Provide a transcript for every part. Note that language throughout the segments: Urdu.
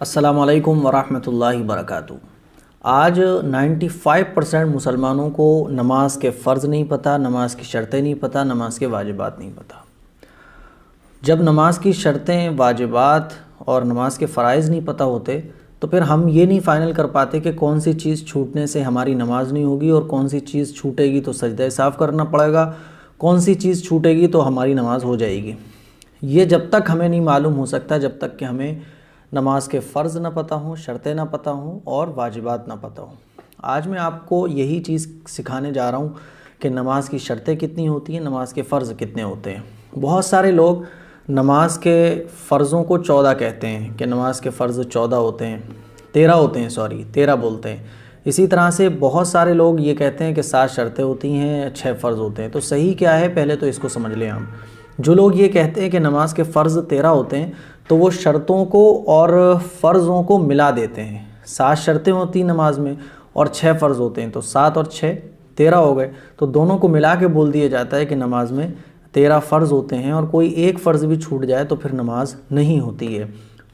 السلام علیکم ورحمۃ اللہ وبرکاتہ۔ آج 95% مسلمانوں کو نماز کے فرض نہیں پتہ، نماز کی شرطیں نہیں پتہ، نماز کے واجبات نہیں پتہ۔ جب نماز کی شرطیں، واجبات اور نماز کے فرائض نہیں پتہ ہوتے تو پھر ہم یہ نہیں فائنل کر پاتے کہ کون سی چیز چھوٹنے سے ہماری نماز نہیں ہوگی اور کون سی چیز چھوٹے گی تو سجدہ صاف کرنا پڑے گا، کون سی چیز چھوٹے گی تو ہماری نماز ہو جائے گی۔ یہ جب تک ہمیں نہیں معلوم ہو سکتا جب تک کہ ہمیں نماز کے فرض نہ پتہ ہوں، شرطیں نہ پتہ ہوں اور واجبات نہ پتہ ہوں۔ آج میں آپ کو یہی چیز سکھانے جا رہا ہوں کہ نماز کی شرطیں کتنی ہوتی ہیں، نماز کے فرض کتنے ہوتے ہیں۔ بہت سارے لوگ نماز کے فرضوں کو 14 کہتے ہیں کہ نماز کے فرض 14 ہوتے ہیں، 13 ہوتے ہیں، 13 بولتے ہیں۔ اسی طرح سے بہت سارے لوگ یہ کہتے ہیں کہ 7 شرطیں ہوتی ہیں، 6 فرض ہوتے ہیں۔ تو صحیح کیا ہے پہلے تو اس کو سمجھ لیں ہم۔ جو لوگ یہ کہتے ہیں کہ نماز کے فرض 13 ہوتے ہیں تو وہ شرطوں کو اور فرضوں کو ملا دیتے ہیں۔ 7 شرطیں ہوتی ہیں نماز میں اور 6 فرض ہوتے ہیں، تو 7 اور 6 13 ہو گئے، تو دونوں کو ملا کے بول دیا جاتا ہے کہ نماز میں 13 فرض ہوتے ہیں اور کوئی ایک فرض بھی چھوٹ جائے تو پھر نماز نہیں ہوتی ہے۔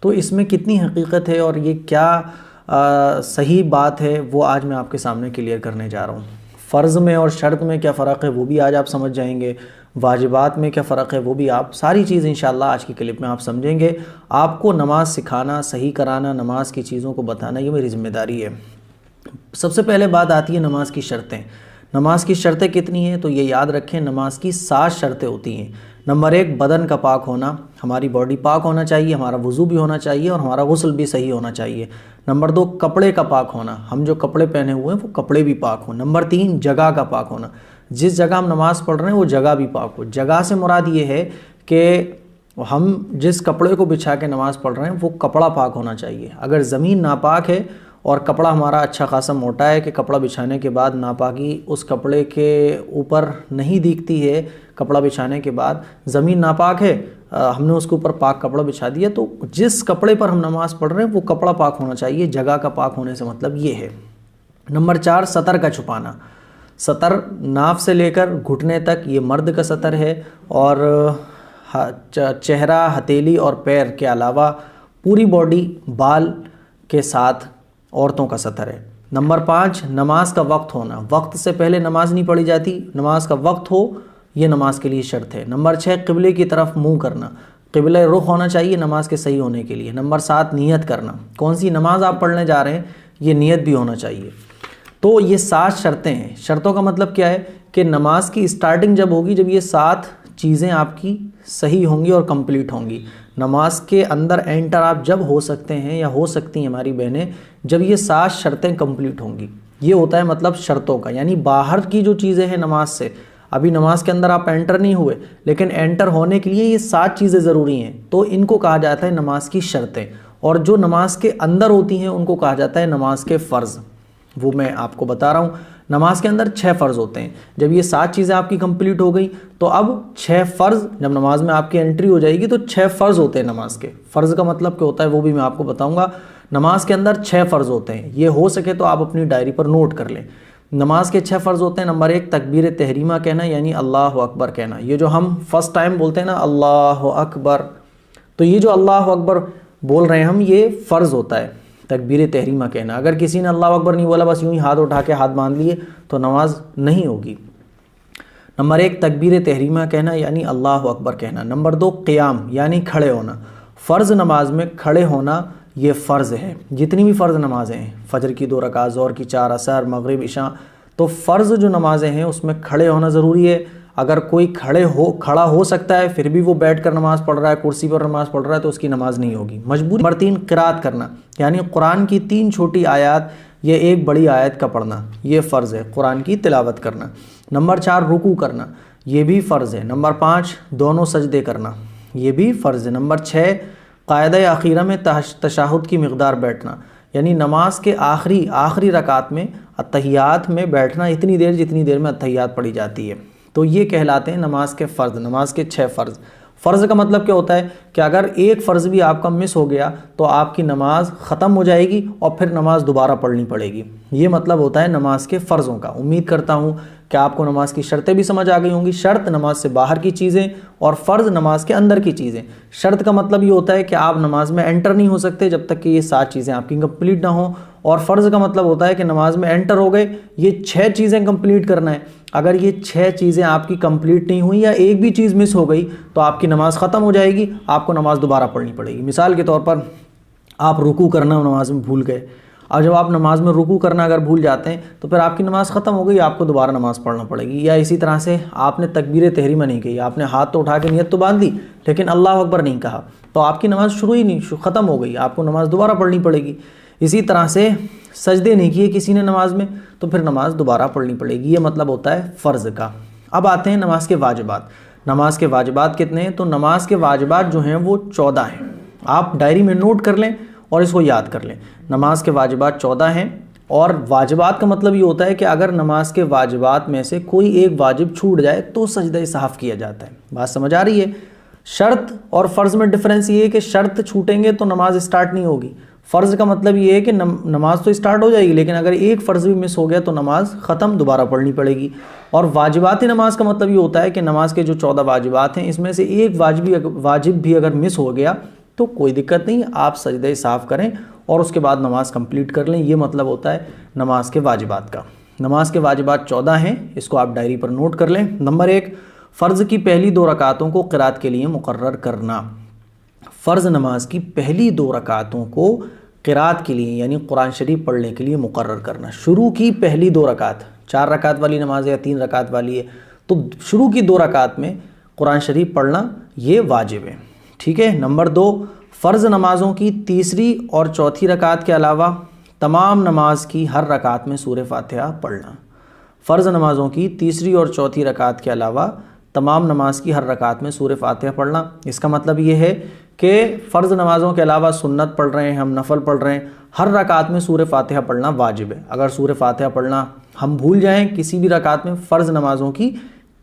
تو اس میں کتنی حقیقت ہے اور یہ کیا صحیح بات ہے وہ آج میں آپ کے سامنے کلیئر کرنے جا رہا ہوں۔ فرض میں اور شرط میں کیا فرق ہے وہ بھی آج آپ سمجھ جائیں گے، واجبات میں کیا فرق ہے وہ بھی آپ ساری چیز انشاءاللہ آج کی کلپ میں آپ سمجھیں گے۔ آپ کو نماز سکھانا، صحیح کرانا، نماز کی چیزوں کو بتانا یہ میری ذمہ داری ہے۔ سب سے پہلے بات آتی ہے نماز کی شرطیں۔ نماز کی شرطیں کتنی ہیں تو یہ یاد رکھیں، نماز کی 7 شرطیں ہوتی ہیں۔ نمبر 1 بدن کا پاک ہونا، ہماری باڈی پاک ہونا چاہیے، ہمارا وضو بھی ہونا چاہیے اور ہمارا غسل بھی صحیح ہونا چاہیے۔ نمبر 2 کپڑے کا پاک ہونا، ہم جو کپڑے پہنے ہوئے ہیں وہ کپڑے بھی پاک ہوں۔ نمبر 3 جگہ کا پاک ہونا، جس جگہ ہم نماز پڑھ رہے ہیں وہ جگہ بھی پاک ہو۔ جگہ سے مراد یہ ہے کہ ہم جس کپڑے کو بچھا کے نماز پڑھ رہے ہیں وہ کپڑا پاک ہونا چاہیے۔ اگر زمین ناپاک ہے اور کپڑا ہمارا اچھا خاصا موٹا ہے کہ کپڑا بچھانے کے بعد ناپاکی اس کپڑے کے اوپر نہیں دکھتی ہے، کپڑا بچھانے کے بعد زمین ناپاک ہے، ہم نے اس کے اوپر پاک کپڑا بچھا دیا، تو جس کپڑے پر ہم نماز پڑھ رہے ہیں وہ کپڑا پاک ہونا چاہیے۔ جگہ کا پاک ہونے سے مطلب یہ ہے۔ نمبر 4 سطر کا چھپانا، سطر ناف سے لے کر گھٹنے تک یہ مرد کا سطر ہے اور چہرہ، ہتھیلی اور پیر کے علاوہ پوری باڈی بال کے ساتھ عورتوں کا سطر ہے۔ نمبر 5 نماز کا وقت ہونا، وقت سے پہلے نماز نہیں پڑھی جاتی، نماز کا وقت ہو یہ نماز کے لیے شرط ہے۔ نمبر 6 قبلے کی طرف منہ کرنا، قبلہ رخ ہونا چاہیے نماز کے صحیح ہونے کے لیے۔ نمبر 7 نیت کرنا، کون سی نماز آپ پڑھنے جا رہے ہیں یہ نیت بھی ہونا چاہیے۔ تو یہ 7 شرطیں ہیں۔ شرطوں کا مطلب کیا ہے کہ نماز کی اسٹارٹنگ جب ہوگی جب یہ 7 چیزیں آپ کی صحیح ہوں گی اور کمپلیٹ ہوں گی۔ نماز کے اندر انٹر آپ جب ہو سکتے ہیں یا ہو سکتی ہیں ہماری بہنیں جب یہ 7 شرطیں کمپلیٹ ہوں گی۔ یہ ہوتا ہے مطلب شرطوں کا، یعنی باہر کی جو چیزیں ہیں نماز سے، ابھی نماز کے اندر آپ انٹر نہیں ہوئے لیکن انٹر ہونے کے لیے یہ 7 چیزیں ضروری ہیں، تو ان کو کہا جاتا ہے نماز کی شرطیں۔ اور جو نماز کے اندر ہوتی ہیں ان کو کہا جاتا ہے نماز کے فرض۔ وہ میں آپ کو بتا رہا ہوں۔ نماز کے اندر 6 فرض ہوتے ہیں۔ جب یہ 7 چیزیں آپ کی کمپلیٹ ہو گئی تو اب 6 فرض، جب نماز میں آپ کی انٹری ہو جائے گی تو 6 فرض ہوتے ہیں نماز کے۔ فرض کا مطلب کیا ہوتا ہے وہ بھی میں آپ کو بتاؤں گا۔ نماز کے اندر 6 فرض ہوتے ہیں، یہ ہو سکے تو آپ اپنی ڈائری پر نوٹ کر لیں۔ نماز کے 6 فرض ہوتے ہیں۔ نمبر 1 تکبیر تحریمہ کہنا، یعنی اللہ اکبر کہنا۔ یہ جو ہم فرسٹ ٹائم بولتے ہیں نا اللہ اکبر، تو یہ جو اللہ اکبر بول رہے ہیں ہم یہ فرض ہوتا ہے، تکبیر تحریمہ کہنا۔ اگر کسی نے اللہ اکبر نہیں بولا، بس یوں ہی ہاتھ اٹھا کے ہاتھ باندھ لیے تو نماز نہیں ہوگی۔ نمبر 1 تکبیر تحریمہ کہنا یعنی اللہ اکبر کہنا۔ نمبر 2 قیام یعنی کھڑے ہونا۔ فرض نماز میں کھڑے ہونا یہ فرض ہے۔ جتنی بھی فرض نمازیں ہیں، فجر کی 2 رکعت، ظہر کی 4، عصر، مغرب، عشاء، تو فرض جو نمازیں ہیں اس میں کھڑے ہونا ضروری ہے۔ اگر کوئی کھڑا ہو سکتا ہے پھر بھی وہ بیٹھ کر نماز پڑھ رہا ہے، کرسی پر نماز پڑھ رہا ہے تو اس کی نماز نہیں ہوگی، مجبوری۔ نمبر 3 قرات کرنا، یعنی قرآن کی 3 چھوٹی آیات یا 1 بڑی آیت کا پڑھنا، یہ فرض ہے، قرآن کی تلاوت کرنا۔ نمبر 4 رکوع کرنا، یہ بھی فرض ہے۔ نمبر 5 دونوں سجدے کرنا، یہ بھی فرض ہے۔ نمبر 6 قاعدہ اخیرہ میں تشہد کی مقدار بیٹھنا، یعنی نماز کے آخری رکعت میں اتحیات میں بیٹھنا اتنی دیر جتنی دیر میں اتحیات پڑھی جاتی ہے۔ تو یہ کہلاتے ہیں نماز کے فرض، نماز کے 6 فرض۔ فرض کا مطلب کیا ہوتا ہے کہ اگر ایک فرض بھی آپ کا مس ہو گیا تو آپ کی نماز ختم ہو جائے گی اور پھر نماز دوبارہ پڑھنی پڑے گی۔ یہ مطلب ہوتا ہے نماز کے فرضوں کا۔ امید کرتا ہوں کہ آپ کو نماز کی شرطیں بھی سمجھ آ گئی ہوں گی۔ شرط نماز سے باہر کی چیزیں اور فرض نماز کے اندر کی چیزیں۔ شرط کا مطلب یہ ہوتا ہے کہ آپ نماز میں انٹر نہیں ہو سکتے جب تک کہ یہ 7 چیزیں آپ کی کمپلیٹ نہ ہوں، اور فرض کا مطلب ہوتا ہے کہ نماز میں انٹر ہو گئے، یہ 6 چیزیں کمپلیٹ کرنا ہے۔ اگر یہ 6 چیزیں آپ کی کمپلیٹ نہیں ہوئی یا ایک بھی چیز مس ہو گئی تو آپ کی نماز ختم ہو جائے گی، آپ کو نماز دوبارہ پڑھنی پڑے گی۔ مثال کے طور پر آپ رکوع کرنا نماز میں بھول گئے، اور جب آپ نماز میں رکوع کرنا اگر بھول جاتے ہیں تو پھر آپ کی نماز ختم ہو گئی، آپ کو دوبارہ نماز پڑھنا پڑے گی۔ یا اسی طرح سے آپ نے تکبیر تحریمہ نہیں کہی، آپ نے ہاتھ تو اٹھا کے نیت تو باندھ دی لیکن اللہ اکبر نہیں کہا، تو آپ کی نماز شروع ہی نہیں، ختم ہو گئی، آپ کو نماز دوبارہ پڑھنی پڑے گی۔ اسی طرح سے سجدے نہیں کیے کسی نے نماز میں تو پھر نماز دوبارہ پڑھنی پڑے گی۔ یہ مطلب ہوتا ہے فرض کا۔ اب آتے ہیں نماز کے واجبات۔ نماز کے واجبات کتنے ہیں؟ تو نماز کے واجبات جو ہیں وہ 14 ہیں۔ آپ ڈائری میں نوٹ کر لیں اور اس کو یاد کر لیں۔ نماز کے واجبات 14 ہیں، اور واجبات کا مطلب یہ ہوتا ہے کہ اگر نماز کے واجبات میں سے کوئی ایک واجب چھوٹ جائے تو سجدہ سہو کیا جاتا ہے۔ بات سمجھ آ رہی ہے؟ شرط اور فرض میں ڈفرینس یہ ہے کہ شرط چھوٹیں گے تو نماز اسٹارٹ نہیں ہوگی۔ فرض کا مطلب یہ ہے کہ نماز تو اسٹارٹ ہو جائے گی لیکن اگر ایک فرض بھی مس ہو گیا تو نماز ختم، دوبارہ پڑھنی پڑے گی۔ اور واجبات نماز کا مطلب یہ ہوتا ہے کہ نماز کے جو 14 واجبات ہیں اس میں سے ایک واجب بھی اگر مس ہو گیا تو کوئی دقت نہیں، آپ سجدہ سہو کریں اور اس کے بعد نماز کمپلیٹ کر لیں۔ یہ مطلب ہوتا ہے نماز کے واجبات کا۔ نماز کے واجبات 14 ہیں، اس کو آپ ڈائری پر نوٹ کر لیں۔ نمبر 1، فرض کی پہلی 2 رکعتوں کو قرات کے لیے مقرر کرنا۔ فرض نماز کی پہلی 2 رکعتوں کو قرات کے لیے یعنی قرآن شریف پڑھنے کے لیے مقرر کرنا۔ شروع کی پہلی 2 رکعت، 4 رکعت والی نماز ہے یا 3 رکعت والی ہے، تو شروع کی 2 رکعت میں قرآن شریف پڑھنا یہ واجب ہے، ٹھیک ہے۔ نمبر 2، فرض نمازوں کی تیسری اور چوتھی رکعت کے علاوہ تمام نماز کی ہر رکعت میں سورہ فاتحہ پڑھنا۔ فرض نمازوں کی تیسری اور چوتھی رکعت کے علاوہ تمام نماز کی ہر رکعت میں سورہ فاتحہ پڑھنا۔ اس کا مطلب یہ ہے کہ فرض نمازوں کے علاوہ سنت پڑھ رہے ہیں، ہم نفل پڑھ رہے ہیں، ہر رکعت میں سورہ فاتحہ پڑھنا واجب ہے۔ اگر سورہ فاتحہ پڑھنا ہم بھول جائیں کسی بھی رکعت میں، فرض نمازوں کی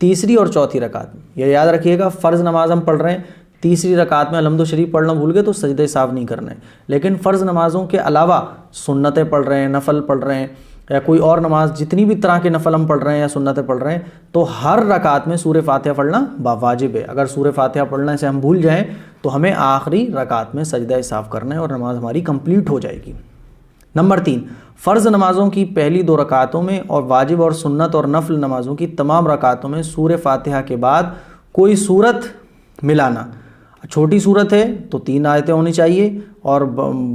تیسری اور چوتھی رکعت میں، یہ یاد رکھیے گا، فرض نماز ہم پڑھ رہے ہیں، تیسری رکعت میں الحمد شریف پڑھنا بھول گئے تو سجدہ سہو نہیں کرنا ہے، لیکن فرض نمازوں کے علاوہ سنتیں پڑھ رہے ہیں، نفل پڑھ رہے ہیں، یا کوئی اور نماز، جتنی بھی طرح کے نفل ہم پڑھ رہے ہیں یا سنتیں پڑھ رہے ہیں، تو ہر رکعت میں سورہ فاتحہ پڑھنا واجب ہے۔ اگر سورہ فاتحہ پڑھنے سے ہم بھول جائیں تو ہمیں آخری رکعت میں سجدہ سہو کرنا ہے اور نماز ہماری کمپلیٹ ہو جائے گی۔ نمبر 3، فرض نمازوں کی پہلی 2 رکعتوں میں اور واجب اور سنت اور نفل نمازوں کی تمام رکعتوں میں سورہ فاتحہ کے بعد کوئی سورت ملانا۔ چھوٹی صورت ہے تو 3 آیتیں ہونی چاہیے، اور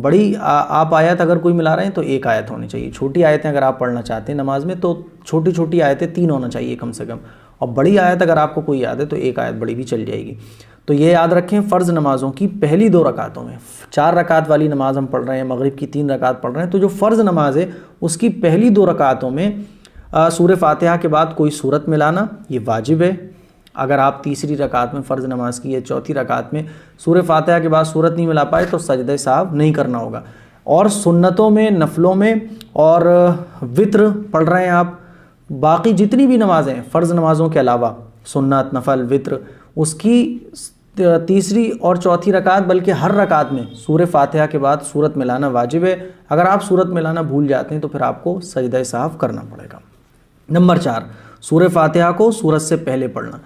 بڑی آپ آیت اگر کوئی ملا رہے ہیں تو 1 آیت ہونی چاہیے۔ چھوٹی آیتیں اگر آپ پڑھنا چاہتے ہیں نماز میں تو چھوٹی چھوٹی آیتیں 3 ہونا چاہیے کم سے کم، اور بڑی آیت اگر آپ کو کوئی یاد ہے تو 1 آیت بڑی بھی چل جائے گی۔ تو یہ یاد رکھیں، فرض نمازوں کی پہلی 2 رکعتوں میں، 4 رکعت والی نماز ہم پڑھ رہے ہیں، مغرب کی 3 رکعت پڑھ رہے ہیں، تو جو فرض نماز ہے اس کی پہلی 2 رکعتوں میں سورہ فاتحہ کے بعد کوئی سورت ملانا یہ واجب ہے۔ اگر آپ تیسری رکعت میں فرض نماز کی ہے، چوتھی رکعت میں سورہ فاتحہ کے بعد سورت نہیں ملا پائے تو سجدہ سہو نہیں کرنا ہوگا۔ اور سنتوں میں، نفلوں میں اور وطر پڑھ رہے ہیں آپ، باقی جتنی بھی نمازیں فرض نمازوں کے علاوہ، سنت، نفل، وطر، اس کی تیسری اور چوتھی رکعت بلکہ ہر رکعت میں سورہ فاتحہ کے بعد سورت ملانا واجب ہے۔ اگر آپ سورت ملانا بھول جاتے ہیں تو پھر آپ کو سجدہ سہو کرنا پڑے گا۔ نمبر 4، سورہ فاتحہ کو سورت سے پہلے پڑھنا۔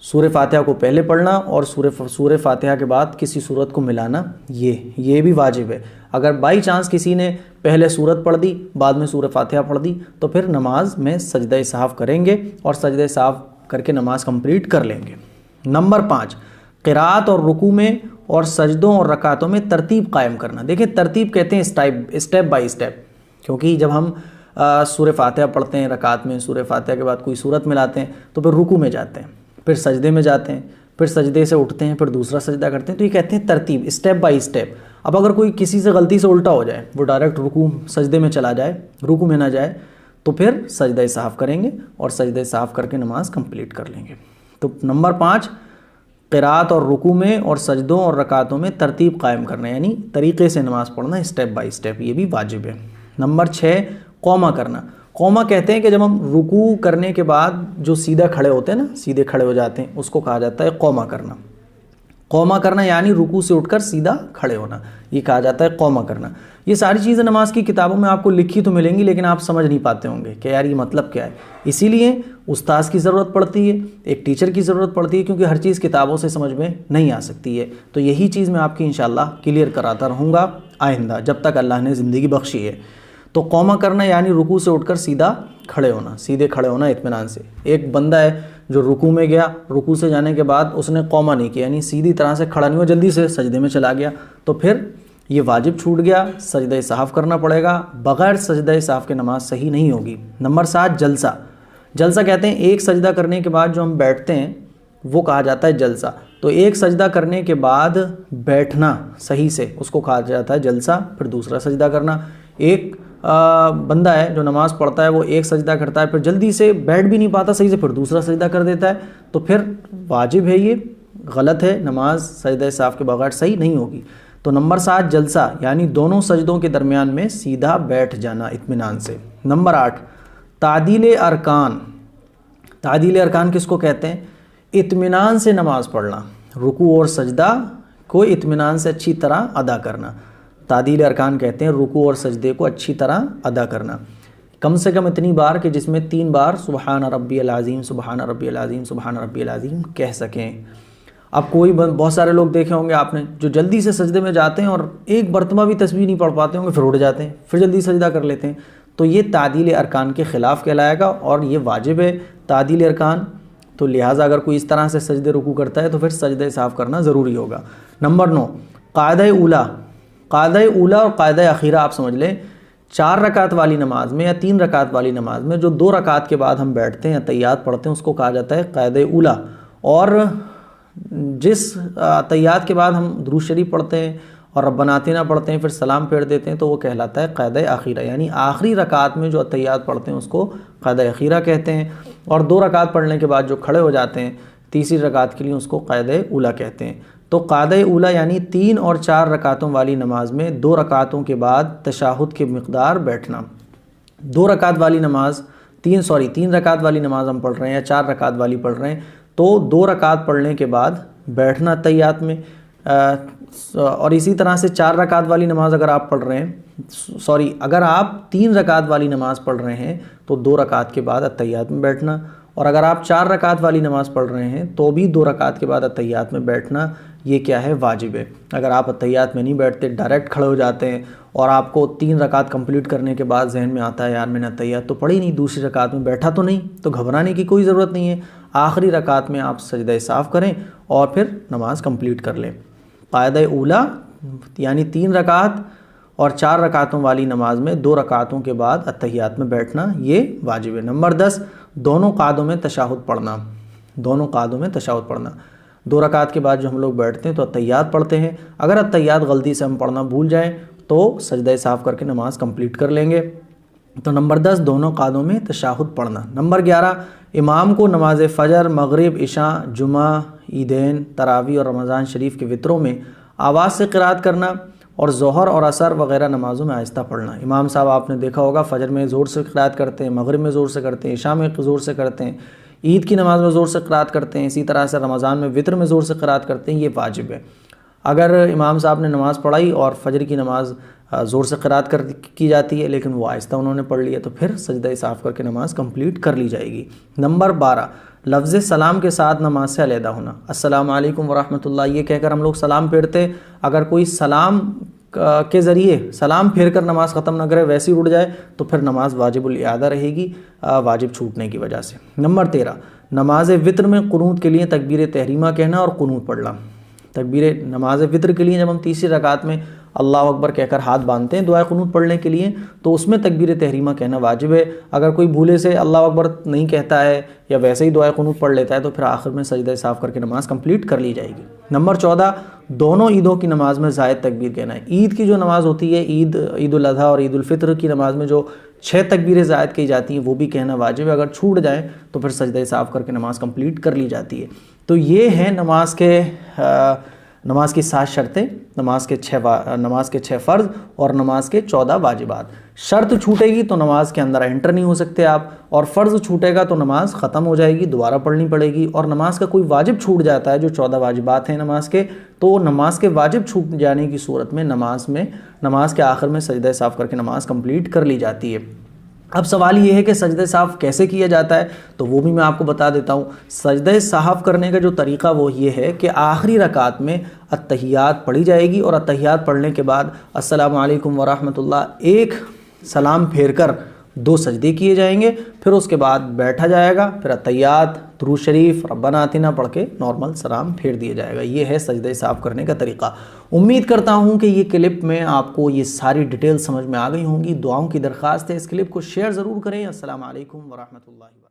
سورہ فاتحہ کو پہلے پڑھنا اور سورہ فاتحہ کے بعد کسی سورت کو ملانا یہ بھی واجب ہے۔ اگر بائی چانس کسی نے پہلے سورت پڑھ دی بعد میں سورہ فاتحہ پڑھ دی تو پھر نماز میں سجدہ سہو کریں گے اور سجدہ سہو کر کے نماز کمپلیٹ کر لیں گے۔ نمبر 5، قرات اور رکوع میں اور سجدوں اور رکعتوں میں ترتیب قائم کرنا۔ دیکھیں ترتیب کہتے ہیں اسٹیپ بائی اسٹیپ، کیونکہ جب ہم سورہ فاتحہ پڑھتے ہیں رکعت میں، سورہ فاتحہ کے بعد کوئی سورت ملاتے ہیں تو پھر رکوع میں جاتے ہیں، پھر سجدے میں جاتے ہیں، پھر سجدے سے اٹھتے ہیں، پھر دوسرا سجدہ کرتے ہیں، تو یہ کہتے ہیں ترتیب، اسٹیپ بائی اسٹیپ۔ اب اگر کوئی کسی سے غلطی سے الٹا ہو جائے، وہ ڈائریکٹ رکوع سجدے میں چلا جائے، رکوع میں نہ جائے، تو پھر سجدہ سہو کریں گے اور سجدہ سہو کر کے نماز کمپلیٹ کر لیں گے۔ تو نمبر 5، قرات اور رکوع میں اور سجدوں اور رکعتوں میں ترتیب قائم کرنا، یعنی طریقے سے نماز پڑھنا اسٹیپ بائی اسٹیپ، یہ بھی واجب ہے۔ نمبر 6، قوما کرنا۔ قوما کہتے ہیں کہ جب ہم رکوع کرنے کے بعد جو سیدھا کھڑے ہوتے ہیں نا، سیدھے کھڑے ہو جاتے ہیں، اس کو کہا جاتا ہے قوما کرنا۔ قوما کرنا یعنی رکوع سے اٹھ کر سیدھا کھڑے ہونا، یہ کہا جاتا ہے قوما کرنا۔ یہ ساری چیزیں نماز کی کتابوں میں آپ کو لکھی تو ملیں گی، لیکن آپ سمجھ نہیں پاتے ہوں گے کہ یار یہ مطلب کیا ہے۔ اسی لیے استاذ کی ضرورت پڑتی ہے، ایک ٹیچر کی ضرورت پڑتی ہے، کیونکہ ہر چیز کتابوں سے سمجھ میں نہیں آ سکتی ہے۔ تو یہی چیز میں آپ کی انشاءاللہ کلیئر کراتا رہوں گا آئندہ جب تک اللہ نے زندگی بخشی ہے۔ تو قوما کرنا یعنی رکوع سے اٹھ کر سیدھا کھڑے ہونا، سیدھے کھڑے ہونا اطمینان سے۔ ایک بندہ ہے جو رکوع میں گیا، رکوع سے جانے کے بعد اس نے قوما نہیں کیا، یعنی سیدھی طرح سے کھڑا نہیں ہوا، جلدی سے سجدے میں چلا گیا، تو پھر یہ واجب چھوٹ گیا، سجدہ سہو کرنا پڑے گا۔ بغیر سجدہ سہو کے نماز صحیح نہیں ہوگی۔ نمبر 7 جلسہ۔ جلسہ کہتے ہیں ایک سجدہ کرنے کے بعد جو ہم بیٹھتے ہیں وہ کہا جاتا ہے جلسہ۔ تو ایک سجدہ کرنے کے بعد بیٹھنا صحیح سے اس کو کہا جاتا ہے جلسہ، پھر دوسرا سجدہ کرنا۔ ایک بندہ ہے جو نماز پڑھتا ہے، وہ ایک سجدہ کرتا ہے، پھر جلدی سے بیٹھ بھی نہیں پاتا صحیح سے، پھر دوسرا سجدہ کر دیتا ہے، تو پھر واجب ہے، یہ غلط ہے، نماز سجدہ سہو کے بغیر صحیح نہیں ہوگی۔ تو نمبر 7 جلسہ یعنی دونوں سجدوں کے درمیان میں سیدھا بیٹھ جانا اطمینان سے۔ نمبر 8 تعدیل ارکان۔ تعدیل ارکان کس کو کہتے ہیں؟ اطمینان سے نماز پڑھنا، رکوع اور سجدہ کو اطمینان سے اچھی طرح ادا کرنا، تعدیل ارکان کہتے ہیں رکوع اور سجدے کو اچھی طرح ادا کرنا، کم سے کم اتنی بار کہ جس میں 3 بار سبحان ربی العظیم سبحان ربی العظیم سبحان ربی العظیم کہہ سکیں۔ اب بہت سارے لوگ دیکھے ہوں گے آپ نے جو جلدی سے سجدے میں جاتے ہیں اور ایک مرتبہ بھی تسبیح نہیں پڑھ پاتے ہوں گے، پھر اٹھ جاتے ہیں، پھر جلدی سجدہ کر لیتے ہیں، تو یہ تعدیل ارکان کے خلاف کہلائے گا، اور یہ واجب ہے تعدیل ارکان۔ تو لہٰذا اگر کوئی اس طرح سے سجدے رکوع کرتا ہے تو پھر سجدہ سہو کرنا ضروری ہوگا۔ نمبر 9 قاعدہ اولیٰ۔ قاعدہ اولیٰ اور قاعدہ اخیرہ آپ سمجھ لیں، 4 رکعت والی نماز میں یا 3 رکعت والی نماز میں جو 2 رکعت کے بعد ہم بیٹھتے ہیں تحیات پڑھتے ہیں اس کو کہا جاتا ہے قاعدہ اولیٰ، اور جس تحیات کے بعد ہم درود شریف پڑھتے ہیں اور ربنا آتنا پڑھتے ہیں پھر سلام پھیر دیتے ہیں تو وہ کہلاتا ہے قاعدہ اخیرہ، یعنی آخری رکعت میں جو تحیات پڑھتے ہیں اس کو قاعدہ اخیرہ کہتے ہیں، اور 2 رکعت پڑھنے کے بعد جو کھڑے ہو جاتے ہیں تیسری رکعت کے لیے اس کو قاعدہ اولیٰ کہتے ہیں۔ تو قاعدہ اولیٰ یعنی 3 اور 4 رکعتوں والی نماز میں 2 رکعتوں کے بعد تشہد کی مقدار بیٹھنا۔ 2 رکعت والی نماز 3 رکعت والی نماز ہم پڑھ رہے ہیں یا 4 رکعت والی پڑھ رہے ہیں تو 2 رکعت پڑھنے کے بعد بیٹھنا تحیات میں، اور اسی طرح سے 4 رکعت والی نماز اگر آپ پڑھ رہے ہیں اگر آپ 3 رکعت والی نماز پڑھ رہے ہیں تو 2 رکعت کے بعد اتحیات میں بیٹھنا، اور اگر آپ 4 رکعت والی نماز پڑھ رہے ہیں تو بھی 2 رکعت کے بعد اتحیات میں بیٹھنا، یہ کیا ہے؟ واجب ہے۔ اگر آپ اتحیات میں نہیں بیٹھتے ڈائریکٹ کھڑے ہو جاتے ہیں اور آپ کو 3 رکعت کمپلیٹ کرنے کے بعد ذہن میں آتا ہے یار میں نے اتحیات تو پڑھی نہیں، دوسری رکعت میں بیٹھا تو نہیں، تو گھبرانے کی کوئی ضرورت نہیں ہے، آخری رکعت میں آپ سجدہ سہو کریں اور پھر نماز کمپلیٹ کر لیں۔ قاعدہ اولیٰ یعنی 3 رکعت اور 4 رکعتوں والی نماز میں 2 رکعتوں کے بعد اتحیات میں بیٹھنا یہ واجب ہے۔ نمبر 10 دونوں قعدوں میں تشہد پڑھنا۔ دونوں قعدوں میں تشہد پڑھنا، 2 رکعت کے بعد جو ہم لوگ بیٹھتے ہیں تو اتحیات پڑھتے ہیں، اگر اتحیات غلطی سے ہم پڑھنا بھول جائیں تو سجدہ سہو کر کے نماز کمپلیٹ کر لیں گے۔ تو نمبر 10 دونوں قعدوں میں تشہد پڑھنا۔ نمبر 11 امام کو نماز فجر، مغرب، عشاء، جمعہ، عیدین، تراویح اور رمضان شریف کے وطروں میں آواز سے قرات کرنا، اور ظہر اور عصر وغیرہ نمازوں میں آہستہ پڑھنا۔ امام صاحب آپ نے دیکھا ہوگا فجر میں زور سے قرات کرتے ہیں، مغرب میں زور سے کرتے ہیں، عشاء میں زور سے کرتے ہیں، عید کی نماز میں زور سے قرات کرتے ہیں، اسی طرح سے رمضان میں وطر میں زور سے قرات کرتے ہیں، یہ واجب ہے۔ اگر امام صاحب نے نماز پڑھائی اور فجر کی نماز زور سے قرات کی جاتی ہے لیکن وہ آہستہ انہوں نے پڑھ لیا تو پھر سجدہ سہو کر کے نماز کمپلیٹ کر لی جائے گی۔ نمبر 12 لفظ سلام کے ساتھ نماز سے علیحدہ ہونا۔ السلام علیکم ورحمۃ اللہ یہ کہہ کر ہم لوگ سلام پھیرتے، اگر کوئی سلام کے ذریعے سلام پھیر کر نماز ختم نہ کرے ویسے ہی اٹھ جائے تو پھر نماز واجب الاعادہ رہے گی، واجب چھوٹنے کی وجہ سے۔ نمبر 13 نماز وطر میں قنوت کے لیے تکبیر تحریمہ کہنا اور قنوت پڑھنا۔ نماز وطر کے لیے جب ہم تیسری رکعت میں اللہ اکبر کہہ کر ہاتھ باندھتے ہیں دعائے قنوت پڑھنے کے لیے تو اس میں تکبیر تحریمہ کہنا واجب ہے۔ اگر کوئی بھولے سے اللہ اکبر نہیں کہتا ہے یا ویسے ہی دعائے قنوت پڑھ لیتا ہے تو پھر آخر میں سجدہ سہو کر کے نماز کمپلیٹ کر لی جائے گی۔ نمبر 14 دونوں عیدوں کی نماز میں زائد تکبیر کہنا ہے۔ عید کی جو نماز ہوتی ہے عید الاضحیٰ اور عید الفطر کی نماز میں جو 6 تکبیریں زائد کی جاتی ہیں وہ بھی کہنا واجب ہے، اگر چھوٹ جائے تو پھر سجدہ سہو کر کے نماز کمپلیٹ کر لی جاتی ہے۔ تو یہ ہیں نماز کے نماز کی 7 شرطیں، نماز کے 6 فرض اور نماز کے 14 واجبات۔ شرط چھوٹے گی تو نماز کے اندر انٹر نہیں ہو سکتے آپ، اور فرض چھوٹے گا تو نماز ختم ہو جائے گی، دوبارہ پڑھنی پڑے گی۔ اور نماز کا کوئی واجب چھوٹ جاتا ہے، جو 14 واجبات ہیں نماز کے، تو نماز کے واجب چھوٹ جانے کی صورت میں نماز کے آخر میں سجدہ صاف کر کے نماز کمپلیٹ کر لی جاتی ہے۔ اب سوال یہ ہے کہ سجدہ صاف کیسے کیا جاتا ہے، تو وہ بھی میں آپ کو بتا دیتا ہوں۔ سجدہ صاف کرنے کا جو طریقہ وہ یہ ہے کہ آخری رکعت میں التحیات پڑھی جائے گی، اور التحیات پڑھنے کے بعد السلام علیکم ورحمۃ اللہ ایک سلام پھیر کر 2 سجدے کیے جائیں گے، پھر اس کے بعد بیٹھا جائے گا، پھر التحیات، درود شریف، ربنا آتنا پڑھ کے نارمل سلام پھیر دیا جائے گا۔ یہ ہے سجدہ صاف کرنے کا طریقہ۔ امید کرتا ہوں کہ یہ کلپ میں آپ کو یہ ساری ڈیٹیل سمجھ میں آ گئی ہوں گی۔ دعاؤں کی درخواست ہے، اس کلپ کو شیئر ضرور کریں۔ السلام علیکم ورحمۃ اللہ وبرکاتہ۔